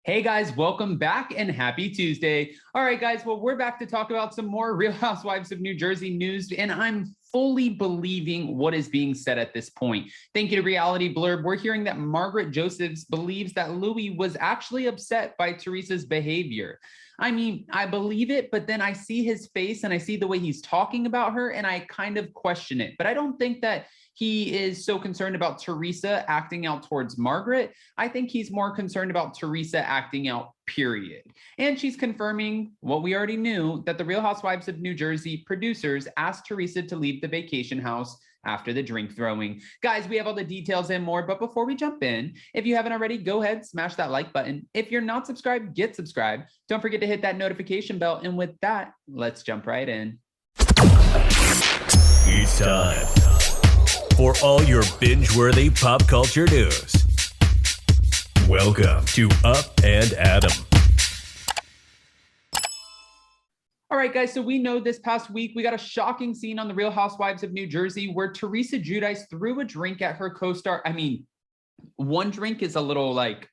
Hey guys, welcome back and happy Tuesday. All right, guys, well, we're back to talk about some more Real Housewives of New Jersey news, and I'm fully believing what is being said at this point. Thank you to Reality Blurb. We're hearing that Margaret Josephs believes that Louis was actually upset by Teresa's behavior. I mean, I believe it, but then I see his face and I see the way he's talking about her, and I kind of question it. But I don't think that he is so concerned about Teresa acting out towards Margaret. I think he's more concerned about Teresa acting out, period. And she's confirming what we already knew, that the Real Housewives of New Jersey producers asked Teresa to leave the vacation house after the drink throwing. Guys, we have all the details and more, but before we jump in, if you haven't already, go ahead, smash that like button. If you're not subscribed, get subscribed. Don't forget to hit that notification bell. And with that, let's jump right in. It's time for all your binge-worthy pop culture news. Welcome to Up and Adam. All right, guys, so we know this past week we got a shocking scene on the Real Housewives of New Jersey where Teresa Giudice threw a drink at her co-star. I mean, one drink is a little like,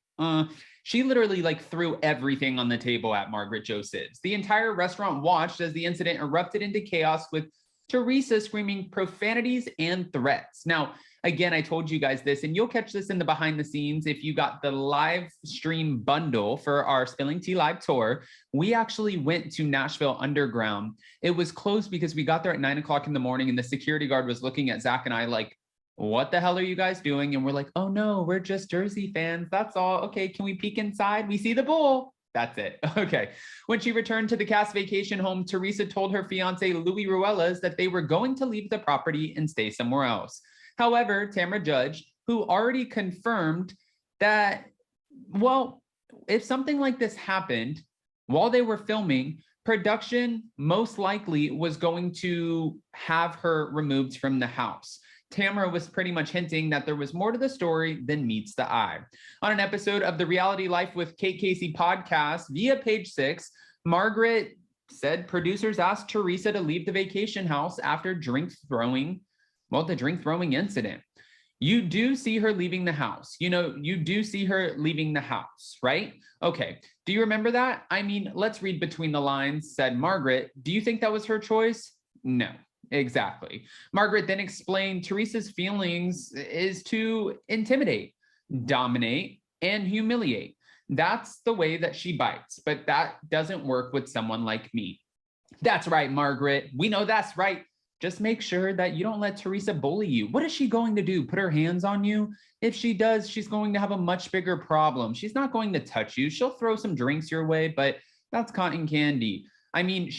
she literally like threw everything on the table at Margaret Josephs. The entire restaurant watched as the incident erupted into chaos with Teresa screaming profanities and threats. Now, again, I told you guys this, and you'll catch this in the behind the scenes if you got the live stream bundle for our Spilling Tea Live tour. We actually went to Nashville Underground. It was closed because we got there at 9 o'clock in the morning, and the security guard was looking at Zach and I like, what the hell are you guys doing? And we're like, oh no, we're just Jersey fans. That's all. Okay, can we peek inside? We see the bull. That's it. Okay. When she returned to the cast vacation home, Teresa told her fiance, Louis Ruelas, that they were going to leave the property and stay somewhere else. However, Tamra Judge, who already confirmed that, well, if something like this happened while they were filming, production most likely was going to have her removed from the house. Tamara was pretty much hinting that there was more to the story than meets the eye. On an episode of the Reality Life with Kate Casey podcast via Page 6, Margaret said producers asked Teresa to leave the vacation house after the drink throwing incident. You do see her leaving the house. You do see her leaving the house, right? Okay. Do you remember that? I mean, let's read between the lines, said Margaret. Do you think that was her choice? No. Exactly. Margaret then explained Teresa's feelings is to intimidate, dominate, and humiliate. That's the way that she bites, but that doesn't work with someone like me. That's right, Margaret. We know that's right. Just make sure that you don't let Teresa bully you. What is she going to do? Put her hands on you? If she does, she's going to have a much bigger problem. She's not going to touch you. She'll throw some drinks your way, but that's cotton candy. I mean,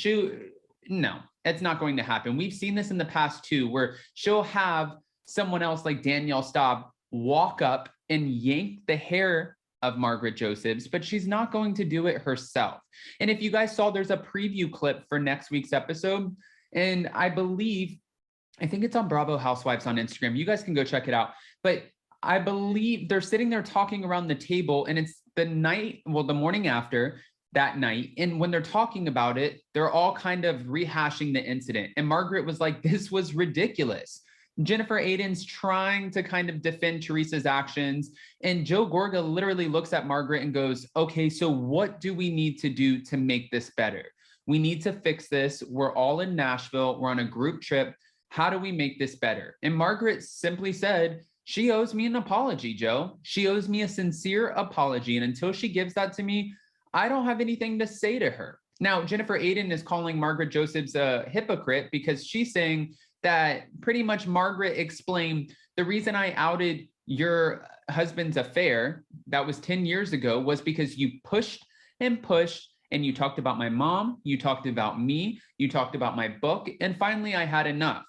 no. It's not going to happen. We've seen this in the past too, where she'll have someone else like Danielle Staub walk up and yank the hair of Margaret Josephs, but she's not going to do it herself. And if you guys saw, there's a preview clip for next week's episode. And I think it's on Bravo Housewives on Instagram. You guys can go check it out. But I believe they're sitting there talking around the table, and it's the morning after that night. And when they're talking about it, they're all kind of rehashing the incident. And Margaret was like, this was ridiculous. Jennifer Aydin's trying to kind of defend Teresa's actions. And Joe Gorga literally looks at Margaret and goes, okay, so what do we need to do to make this better? We need to fix this. We're all in Nashville. We're on a group trip. How do we make this better? And Margaret simply said, she owes me an apology, Joe. She owes me a sincere apology. And until she gives that to me, I don't have anything to say to her. Now, Jennifer Aydin is calling Margaret Josephs a hypocrite because she's saying that pretty much Margaret explained the reason I outed your husband's affair that was 10 years ago was because you pushed and pushed, and you talked about my mom, you talked about me, you talked about my book, and finally I had enough.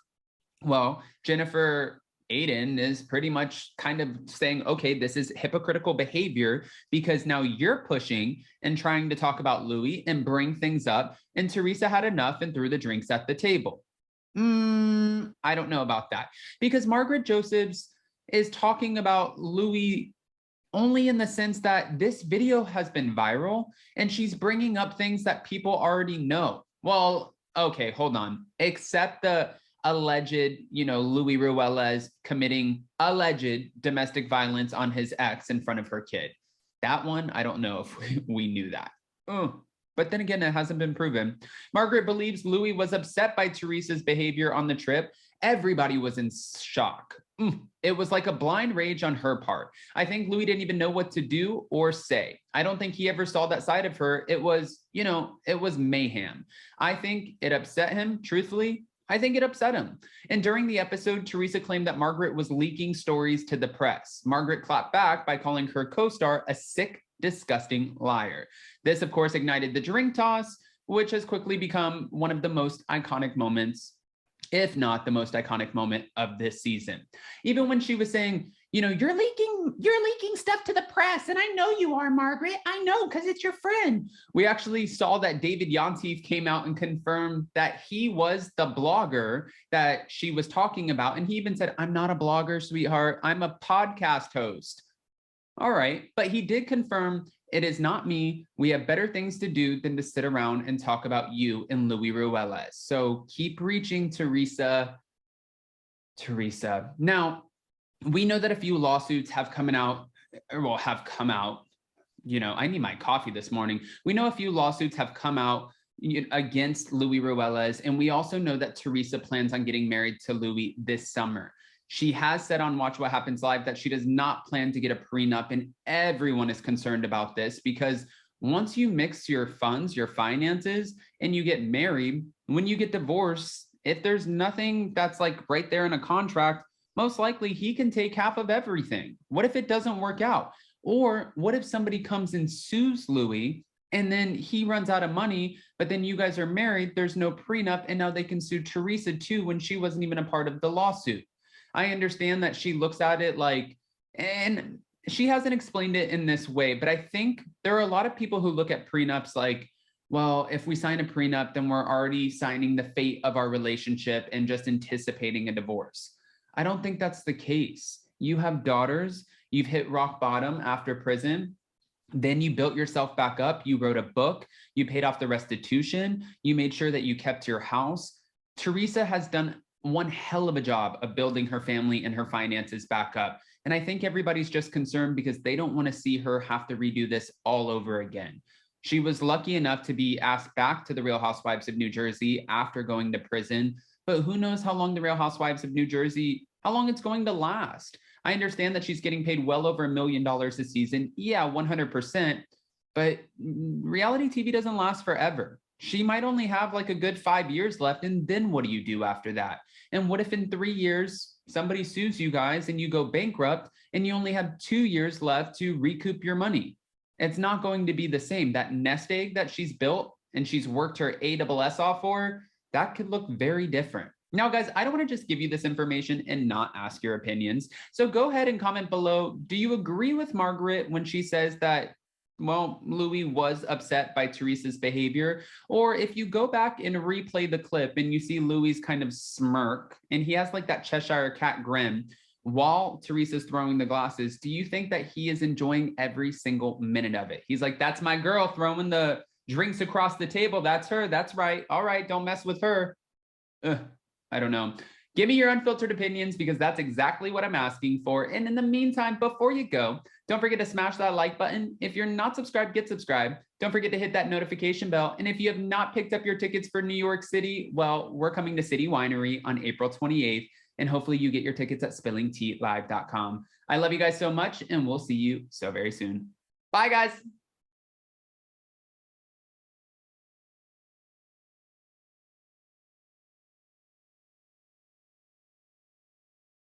Well, Jennifer Aydin is pretty much kind of saying, okay, this is hypocritical behavior because now you're pushing and trying to talk about Louis and bring things up, and Teresa had enough and threw the drinks at the table. I don't know about that, because Margaret Josephs is talking about Louis only in the sense that this video has been viral and she's bringing up things that people already know. Well, okay, hold on. Except the alleged, Louis Ruelas committing alleged domestic violence on his ex in front of her kid. That one, I don't know if we knew that. But then again, it hasn't been proven. Margaret believes Louis was upset by Teresa's behavior on the trip. Everybody was in shock. It was like a blind rage on her part. I think Louis didn't even know what to do or say. I don't think he ever saw that side of her. It was, it was mayhem. I think it upset him, truthfully. I think it upset him. And during the episode, Teresa claimed that Margaret was leaking stories to the press. Margaret clapped back by calling her co-star a sick, disgusting liar. This, of course, ignited the drink toss, which has quickly become one of the most iconic moments, if not the most iconic moment of this season. Even when she was saying, you're leaking stuff to the press, and I know you are, Margaret. I know, because it's your friend. We actually saw that David Yontif came out and confirmed that he was the blogger that she was talking about. And he even said, I'm not a blogger, sweetheart. I'm a podcast host. All right, but he did confirm it is not me. We have better things to do than to sit around and talk about you and Louis Ruelas. So keep reaching, Teresa. Now, we know that a few lawsuits have come out. I need my coffee this morning. We know a few lawsuits have come out against Louis Ruelas, and we also know that Teresa plans on getting married to Louis this summer. She has said on Watch What Happens Live that she does not plan to get a prenup, and everyone is concerned about this because once you mix your funds, your finances, and you get married, when you get divorced, if there's nothing that's like right there in a contract, most likely he can take half of everything. What if it doesn't work out? Or what if somebody comes and sues Louis and then he runs out of money, but then you guys are married, there's no prenup, and now they can sue Teresa too when she wasn't even a part of the lawsuit. I understand that she looks at it like, and she hasn't explained it in this way, but I think there are a lot of people who look at prenups like, well, if we sign a prenup, then we're already signing the fate of our relationship and just anticipating a divorce. I don't think that's the case. You have daughters, you've hit rock bottom after prison, then you built yourself back up, you wrote a book, you paid off the restitution, you made sure that you kept your house. Teresa has done one hell of a job of building her family and her finances back up. And I think everybody's just concerned because they don't want to see her have to redo this all over again. She was lucky enough to be asked back to the Real Housewives of New Jersey after going to prison, but who knows how long the Real Housewives of New Jersey, how long it's going to last. I understand that she's getting paid well over $1 million a season. Yeah, 100%, but reality TV doesn't last forever. She might only have like a good 5 years left. And then what do you do after that? And what if in 3 years, somebody sues you guys and you go bankrupt and you only have 2 years left to recoup your money? It's not going to be the same. That nest egg that she's built and she's worked her ASS off for, that could look very different. Now, guys, I don't want to just give you this information and not ask your opinions. So go ahead and comment below. Do you agree with Margaret when she says that, well, Louis was upset by Teresa's behavior? Or if you go back and replay the clip and you see Louis kind of smirk and he has like that Cheshire cat grin while Teresa's throwing the glasses, do you think that he is enjoying every single minute of it? He's like, that's my girl throwing the drinks across the table. That's her. That's right. All right. Don't mess with her. I don't know. Give me your unfiltered opinions because that's exactly what I'm asking for. And in the meantime, before you go, don't forget to smash that like button. If you're not subscribed, get subscribed. Don't forget to hit that notification bell. And if you have not picked up your tickets for New York City, well, we're coming to City Winery on April 28th. And hopefully you get your tickets at spillingtealive.com. I love you guys so much, and we'll see you so very soon. Bye, guys.